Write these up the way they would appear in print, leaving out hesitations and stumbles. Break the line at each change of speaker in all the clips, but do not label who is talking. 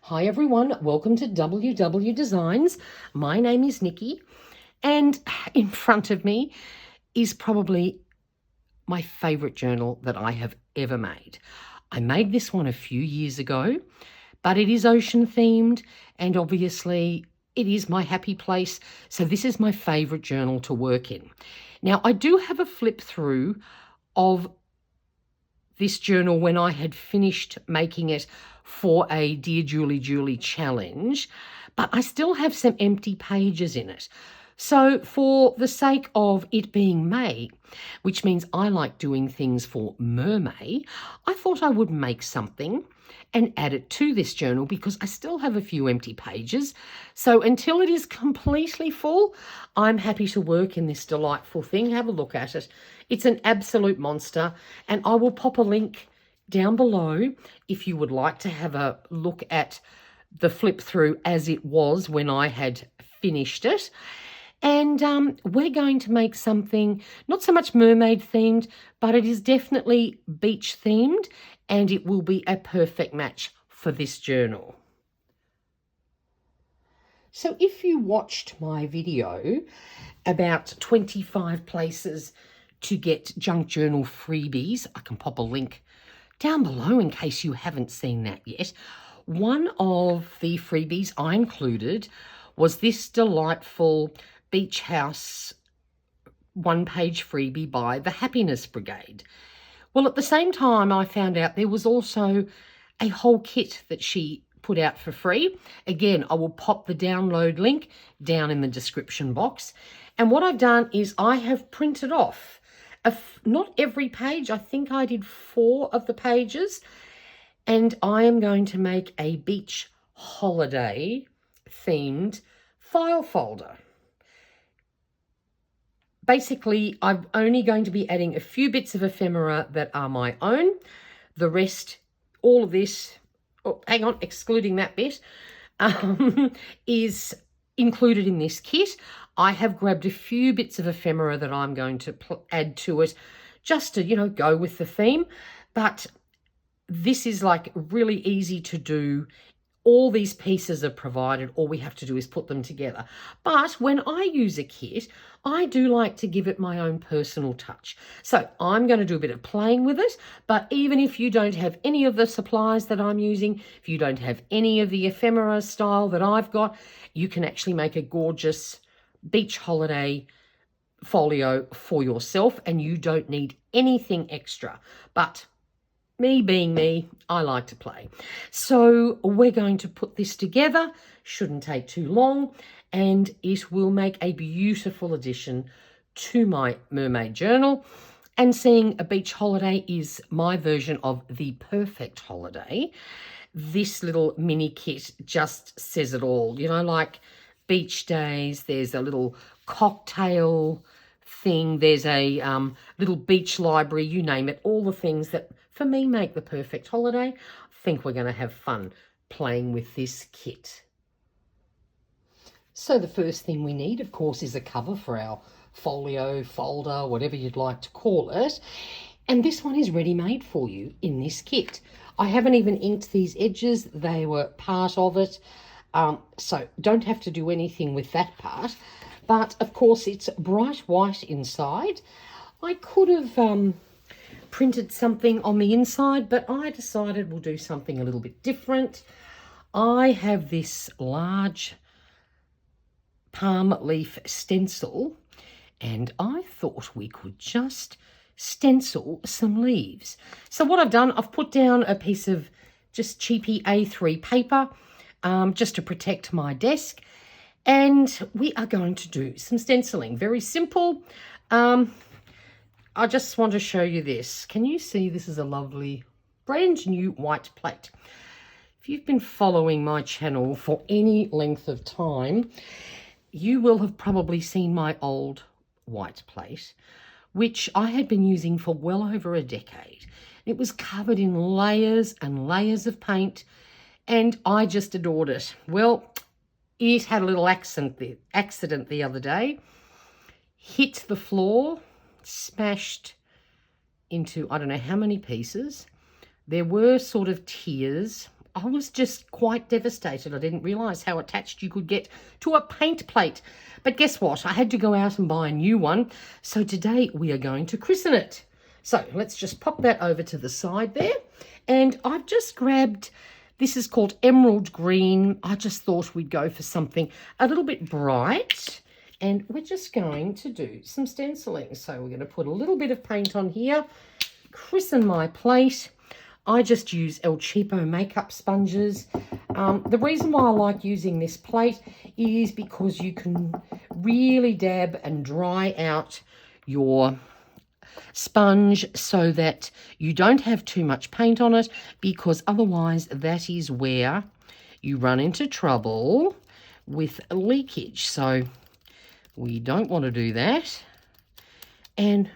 Hi everyone, welcome to WW Designs. My name is Nikki, and in front of me is probably my favourite journal that I have ever made. I made this one a few years ago, but it is ocean themed, and obviously it is my happy place, so this is my favourite journal to work in. Now, I do have a flip through of this journal when I had finished making it for a Dear Julie challenge, but I still have some empty pages in it. So for the sake of it being May, which means I like doing things for mermaid, I thought I would make something and add it to this journal because I still have a few empty pages. So until it is completely full, I'm happy to work in this delightful thing. Have a look at it. It's an absolute monster, and I will pop a link down below if you would like to have a look at the flip through as it was when I had finished it. And we're going to make something not so much mermaid themed, but it is definitely beach themed, and it will be a perfect match for this journal. So if you watched my video about 25 places to get junk journal freebies, I can pop a link down below in case you haven't seen that yet. One of the freebies I included was this delightful beach house one-page freebie by the Happiness Brigade. Well, at the same time, I found out there was also a whole kit that she put out for free. Again, I will pop the download link down in the description box. And what I've done is I have printed off not every page. I think I did 4 of the pages. And I am going to make a beach holiday themed file folder. Basically, I'm only going to be adding a few bits of ephemera that are my own. The rest, all of this, oh, hang on, excluding that bit, is included in this kit. I have grabbed a few bits of ephemera that I'm going to add to it just to, go with the theme. But this is like really easy to do. All these pieces are provided. All we have to do is put them together. But when I use a kit, I do like to give it my own personal touch. So I'm going to do a bit of playing with it. But even if you don't have any of the supplies that I'm using, if you don't have any of the ephemera style that I've got, you can actually make a gorgeous beach holiday folio for yourself, and you don't need anything extra. But me being me, I like to play. So we're going to put this together. Shouldn't take too long, and it will make a beautiful addition to my mermaid journal. And seeing a beach holiday is my version of the perfect holiday. This little mini kit just says it all. Like beach days, there's a little cocktail thing, there's a little beach library, you name it, all the things that for me make the perfect holiday. I think we're going to have fun playing with this kit. So the first thing we need, of course, is a cover for our folio, folder, whatever you'd like to call it. And this one is ready-made for you in this kit. I haven't even inked these edges. They were part of it. So don't have to do anything with that part. But, of course, it's bright white inside. I could have printed something on the inside, but I decided we'll do something a little bit different. I have this large palm leaf stencil, and I thought we could just stencil some leaves. So what I've done, I've put down a piece of just cheapy A3 paper just to protect my desk, and we are going to do some stenciling. Very simple. I just want to show you this. Can you see this is a lovely brand new white plate? If you've been following my channel for any length of time, you will have probably seen my old white plate, which I had been using for well over a decade. It was covered in layers and layers of paint, and I just adored it. Well, it had a little accident the other day, hit the floor, smashed into I don't know how many pieces. There were sort of tears I was just quite devastated. I didn't realise how attached you could get to a paint plate. But guess what? I had to go out and buy a new one. So today we are going to christen it. So let's just pop that over to the side there. And I've just grabbed, this is called emerald green. I just thought we'd go for something a little bit bright. And we're just going to do some stenciling. So we're going to put a little bit of paint on here, christen my plate. I just use El Cheapo makeup sponges. The reason why I like using this plate is because you can really dab and dry out your sponge so that you don't have too much paint on it, because otherwise that is where you run into trouble with leakage. So we don't want to do that. And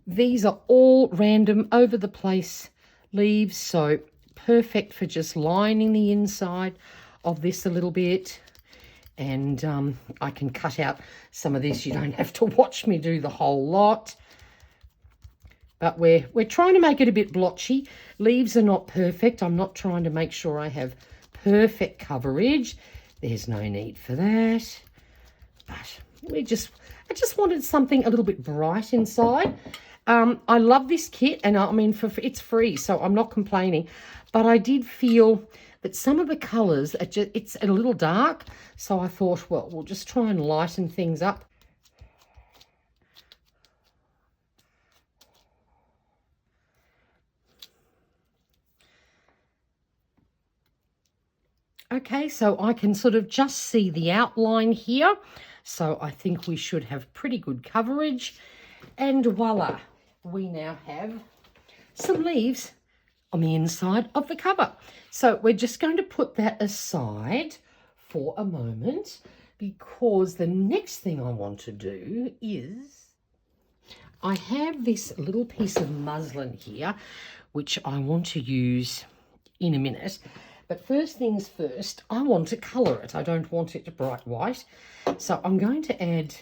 these are all random over the place leaves, so perfect for just lining the inside of this a little bit. And I can cut out some of this. You don't have to watch me do the whole lot. But we're trying to make it a bit blotchy. Leaves are not perfect. I'm not trying to make sure I have perfect coverage. There's no need for that. But I just wanted something a little bit bright inside. I love this kit, and I mean, it's free, so I'm not complaining. But I did feel that some of the colours, it's a little dark, so I thought, well, we'll just try and lighten things up. Okay, so I can sort of just see the outline here, so I think we should have pretty good coverage. And voila, we now have some leaves on the inside of the cover. So we're just going to put that aside for a moment, because the next thing I want to do is, I have this little piece of muslin here, which I want to use in a minute. But first things first, I want to colour it. I don't want it bright white. So I'm going to add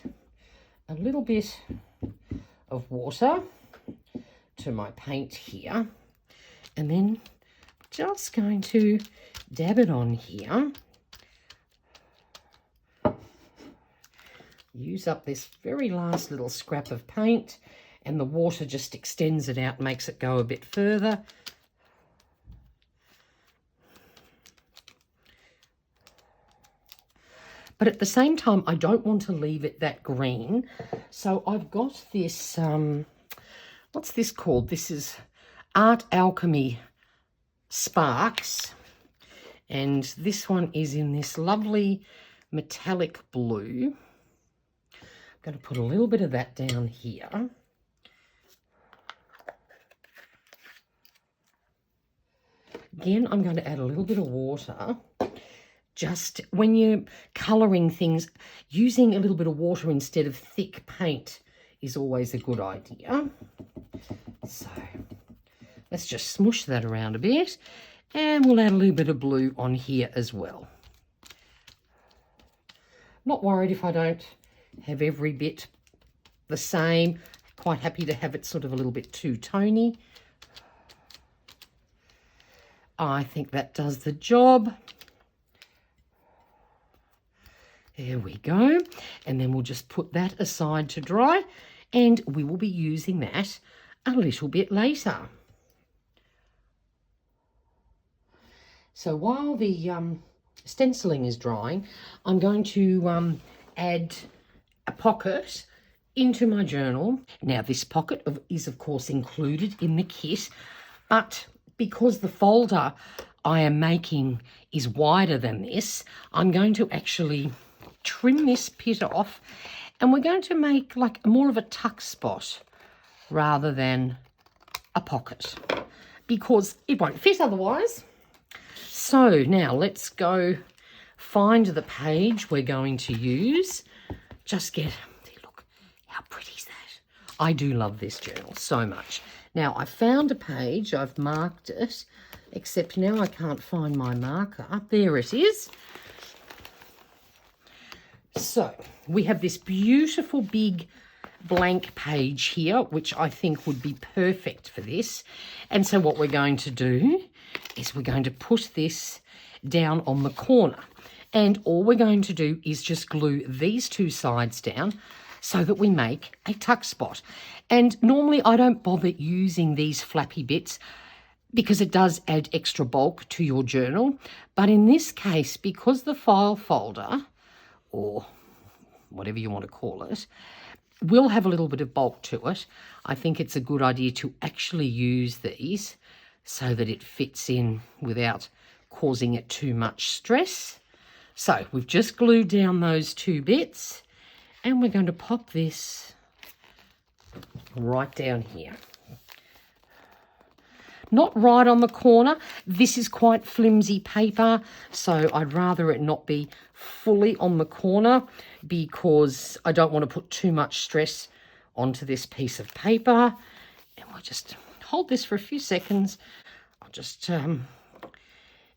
a little bit of water to my paint here, and then just going to dab it on here. Use up this very last little scrap of paint, and the water just extends it out, makes it go a bit further. But at the same time, I don't want to leave it that green. So I've got this, what's this called? This is Art Alchemy Sparks. And this one is in this lovely metallic blue. I'm going to put a little bit of that down here. Again, I'm going to add a little bit of water. Just when you're colouring things, using a little bit of water instead of thick paint is always a good idea. So let's just smush that around a bit, and we'll add a little bit of blue on here as well. Not worried if I don't have every bit the same. Quite happy to have it sort of a little bit two-tony. I think that does the job. There we go. And then we'll just put that aside to dry, and we will be using that a little bit later. So while the stenciling is drying, I'm going to add a pocket into my journal. Now, this pocket is of course included in the kit, but because the folder I am making is wider than this, I'm going to actually trim this bit off, and we're going to make like more of a tuck spot rather than a pocket, because it won't fit otherwise. So now let's go find the page we're going to use. Just get, look, how pretty is that? I do love this journal so much. Now I found a page, I've marked it, except now I can't find my marker. There it is. So we have this beautiful big blank page here, which I think would be perfect for this. And so what we're going to do is we're going to put this down on the corner. And all we're going to do is just glue these two sides down so that we make a tuck spot. And normally I don't bother using these flappy bits because it does add extra bulk to your journal. But in this case, because the file folder, or whatever you want to call it, will have a little bit of bulk to it, I think it's a good idea to actually use these so that it fits in without causing it too much stress. So we've just glued down those two bits and we're going to pop this right down here. Not right on the corner. This is quite flimsy paper, so I'd rather it not be fully on the corner because I don't want to put too much stress onto this piece of paper. And we'll just hold this for a few seconds. I'll just...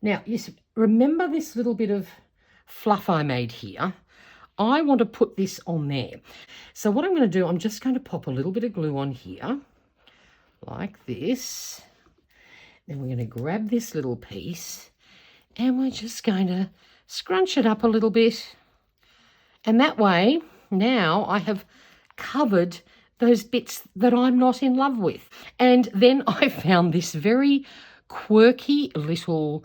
Now, yes, remember this little bit of fluff I made here? I want to put this on there. So what I'm going to do, I'm just going to pop a little bit of glue on here, like this. Then we're going to grab this little piece and we're just going to scrunch it up a little bit. And that way, now I have covered those bits that I'm not in love with. And then I found this very quirky little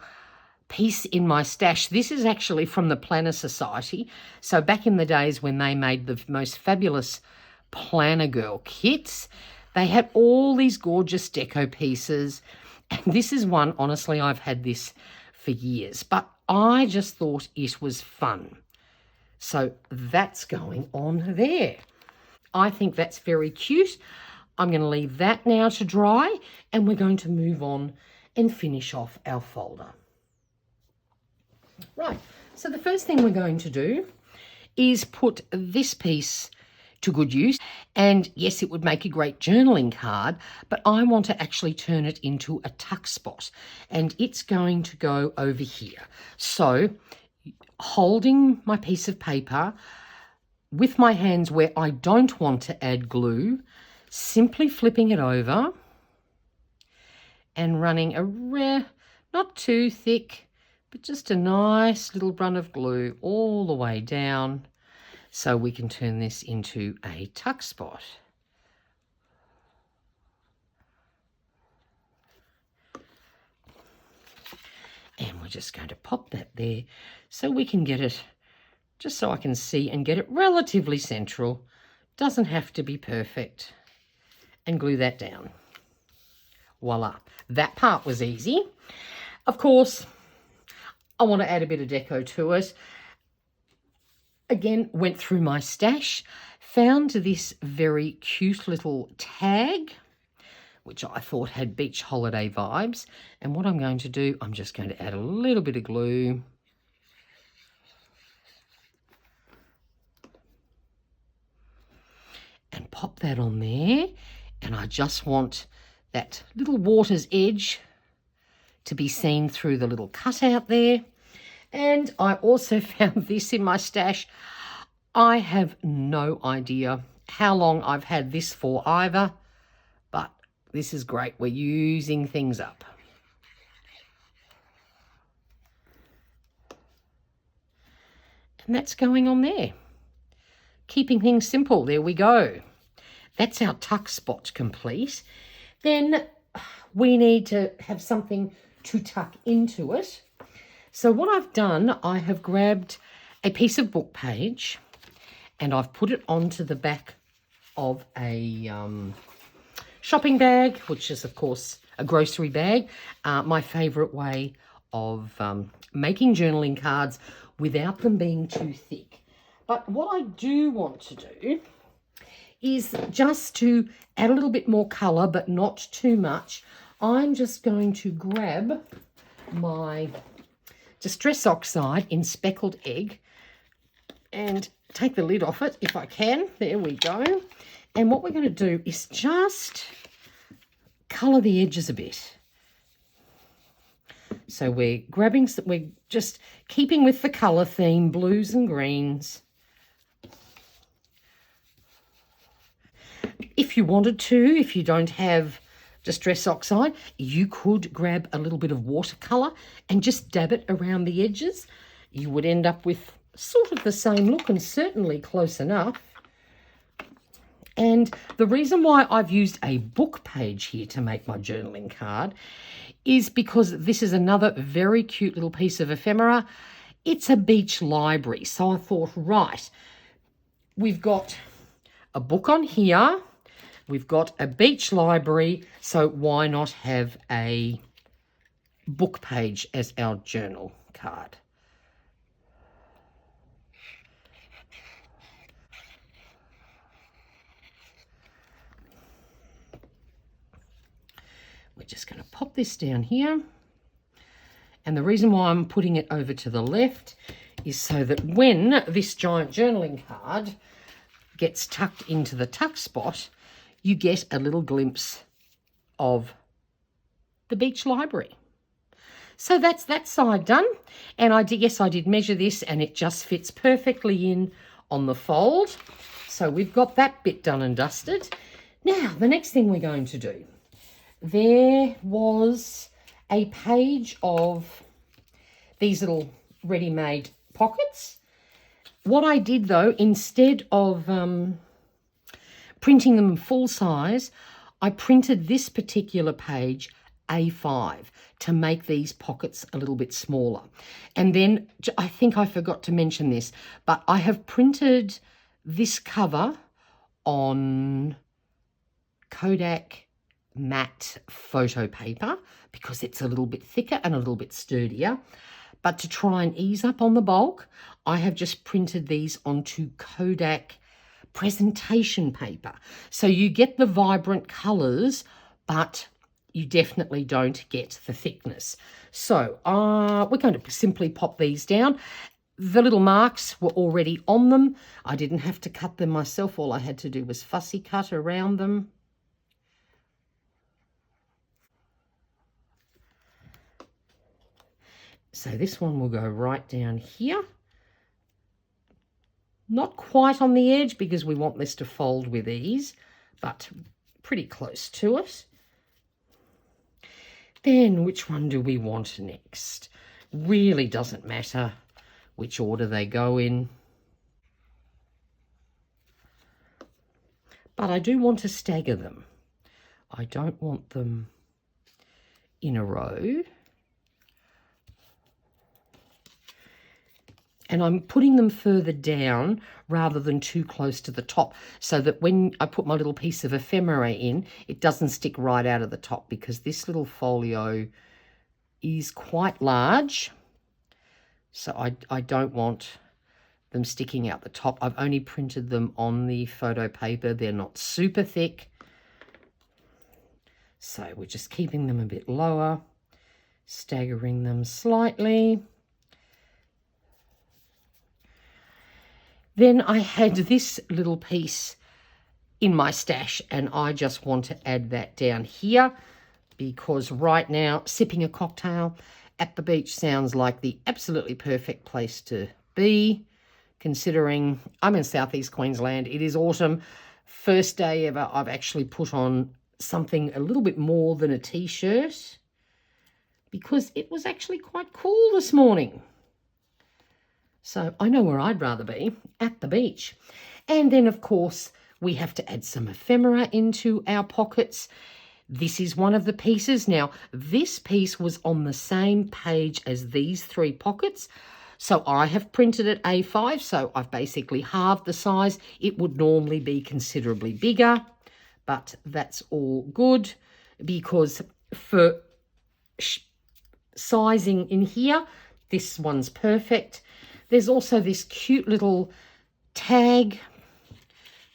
piece in my stash. This is actually from the Planner Society. So back in the days when they made the most fabulous Planner Girl kits, they had all these gorgeous deco pieces. And this is one, honestly, I've had this for years, but I just thought it was fun. So that's going on there. I think that's very cute. I'm going to leave that now to dry and we're going to move on and finish off our folder. Right, so the first thing we're going to do is put this piece to good use. And yes, it would make a great journaling card, but I want to actually turn it into a tuck spot. And it's going to go over here. So holding my piece of paper with my hands where I don't want to add glue, simply flipping it over and running a not too thick, but just a nice little run of glue all the way down so we can turn this into a tuck spot. And we're just going to pop that there so we can get it, just so I can see and get it relatively central. Doesn't have to be perfect. And glue that down. Voila. That part was easy. Of course, I want to add a bit of deco to it. Again, went through my stash, found this very cute little tag, which I thought had beach holiday vibes. And what I'm going to do, I'm just going to add a little bit of glue. And pop that on there. And I just want that little water's edge to be seen through the little cutout there. And I also found this in my stash. I have no idea how long I've had this for either, but this is great. We're using things up. And that's going on there. Keeping things simple. There we go. That's our tuck spot complete. Then we need to have something to tuck into it. So what I've done, I have grabbed a piece of book page and I've put it onto the back of a shopping bag, which is, of course, a grocery bag. My favourite way of making journaling cards without them being too thick. But what I do want to do is just to add a little bit more colour, but not too much. I'm just going to grab my Distress Oxide in Speckled Egg and take the lid off it if I can. There we go. And what we're going to do is just colour the edges a bit. So we're just keeping with the colour theme, blues and greens. If you wanted to, if you don't have Distress Oxide. You could grab a little bit of watercolour and just dab it around the edges. You would end up with sort of the same look, and certainly close enough. And the reason why I've used a book page here to make my journaling card is because this is another very cute little piece of ephemera. It's a beach library. So I thought, right, we've got a book on here. We've got a beach library. So why not have a book page as our journal card? We're just going to pop this down here. And the reason why I'm putting it over to the left is so that when this giant journaling card gets tucked into the tuck spot, you get a little glimpse of the beach library. So that's that side done. And I did measure this, and it just fits perfectly in on the fold. So we've got that bit done and dusted. Now, the next thing we're going to do. There was a page of these little ready-made pockets. What I did, though, instead of printing them full size, I printed this particular page A5 to make these pockets a little bit smaller. And then, I think I forgot to mention this, but I have printed this cover on Kodak matte photo paper because it's a little bit thicker and a little bit sturdier. But to try and ease up on the bulk, I have just printed these onto Kodak presentation paper. So you get the vibrant colours, but you definitely don't get the thickness. So we're going to simply pop these down. The little marks were already on them. I didn't have to cut them myself. All I had to do was fussy cut around them. So this one will go right down here. Not quite on the edge because we want this to fold with ease, but pretty close to it. Then which one do we want next? Really doesn't matter which order they go in. But I do want to stagger them. I don't want them in a row. And I'm putting them further down rather than too close to the top, so that when I put my little piece of ephemera in, it doesn't stick right out of the top, because this little folio is quite large. So I don't want them sticking out the top. I've only printed them on the photo paper. They're not super thick. So we're just keeping them a bit lower, staggering them slightly. Then I had this little piece in my stash, and I just want to add that down here because right now sipping a cocktail at the beach sounds like the absolutely perfect place to be, considering I'm in southeast Queensland. It is autumn. First day ever I've actually put on something a little bit more than a t-shirt because it was actually quite cool this morning. So I know where I'd rather be, at the beach. And then, of course, we have to add some ephemera into our pockets. This is one of the pieces. Now, this piece was on the same page as these three pockets. So I have printed it A5, so I've basically halved the size. It would normally be considerably bigger, but that's all good because for sizing in here, this one's perfect. There's also this cute little tag,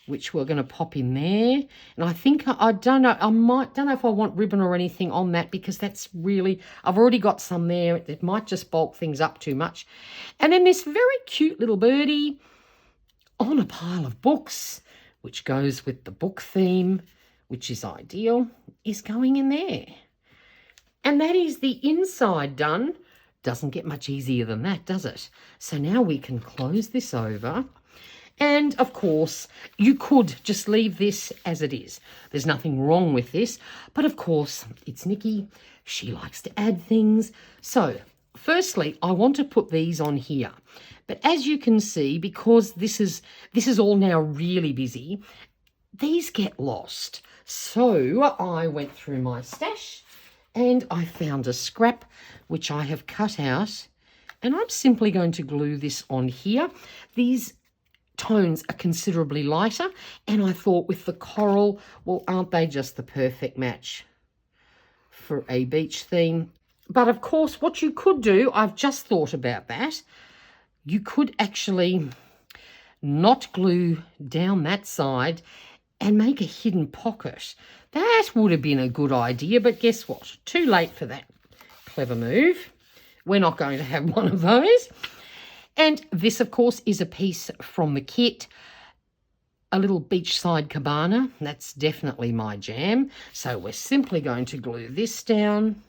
which we're going to pop in there. And I think, I don't know if I want ribbon or anything on that, because that's really, I've already got some there. It might just bulk things up too much. And then this very cute little birdie on a pile of books, which goes with the book theme, which is ideal, is going in there. And that is the inside done. Doesn't get much easier than that, does it? So now we can close this over And of course, you could just leave this as it is. There's nothing wrong with this, but of course, it's Nikki. She likes to add things. So firstly, I want to put these on here. But as you can see, because this is all now really busy, these get lost. So I went through my stash and I found a scrap which I have cut out, and I'm simply going to glue this on here. These tones are considerably lighter, and I thought with the coral, well, aren't they just the perfect match for a beach theme? But of course, what you could do, I've just thought about that, you could actually not glue down that side and make a hidden pocket. That would have been a good idea, but guess what? Too late for that clever move. We're not going to have one of those. And this, of course, is a piece from the kit, a little beachside cabana. That's definitely my jam. So we're simply going to glue this down.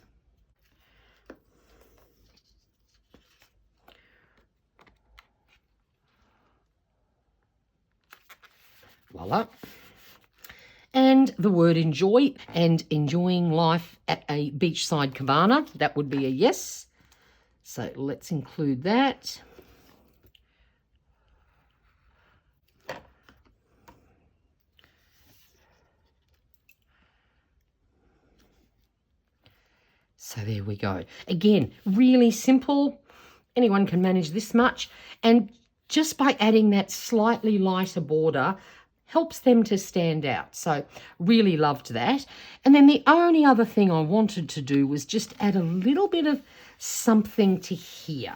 Voila. And the word enjoy and enjoying life at a beachside cabana. That would be a yes. So let's include that. So there we go. Again, really simple. Anyone can manage this much. And just by adding that slightly lighter border, helps them to stand out. So really loved that. And then the only other thing I wanted to do was just add a little bit of something to here.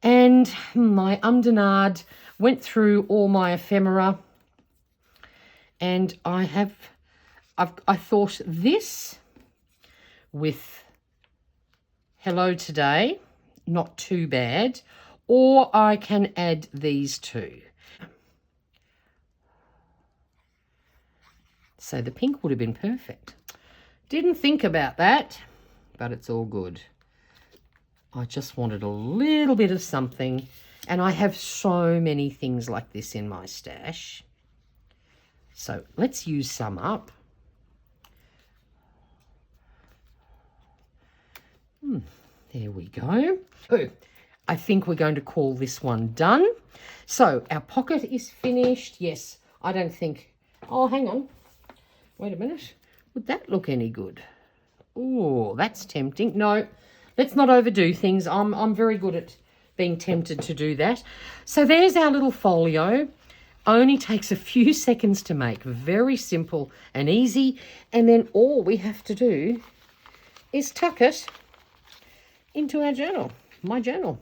And my Umdenard went through all my ephemera, and I thought this with hello today, not too bad, or I can add these two. So the pink would have been perfect. Didn't think about that, but it's all good. I just wanted a little bit of something, and I have so many things like this in my stash. So let's use some up. There we go. Oh, I think we're going to call this one done. So our pocket is finished. Yes, I don't think... Oh, hang on. Wait a minute. Would that look any good? Oh, that's tempting. No, let's not overdo things. I'm very good at being tempted to do that. So there's our little folio. Only takes a few seconds to make. Very simple and easy. And then all we have to do is tuck it into our journal, my journal.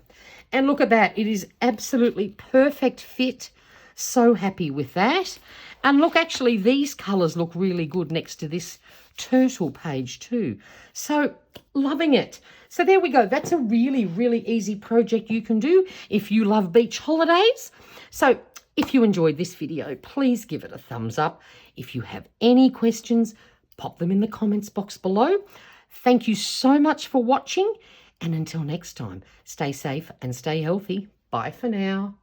And look at that. It is absolutely perfect fit. So happy with that. And look, actually, these colours look really good next to this turtle page too. So loving it. So there we go. That's a really, really easy project you can do if you love beach holidays. So if you enjoyed this video, please give it a thumbs up. If you have any questions, pop them in the comments box below. Thank you so much for watching. And until next time, stay safe and stay healthy. Bye for now.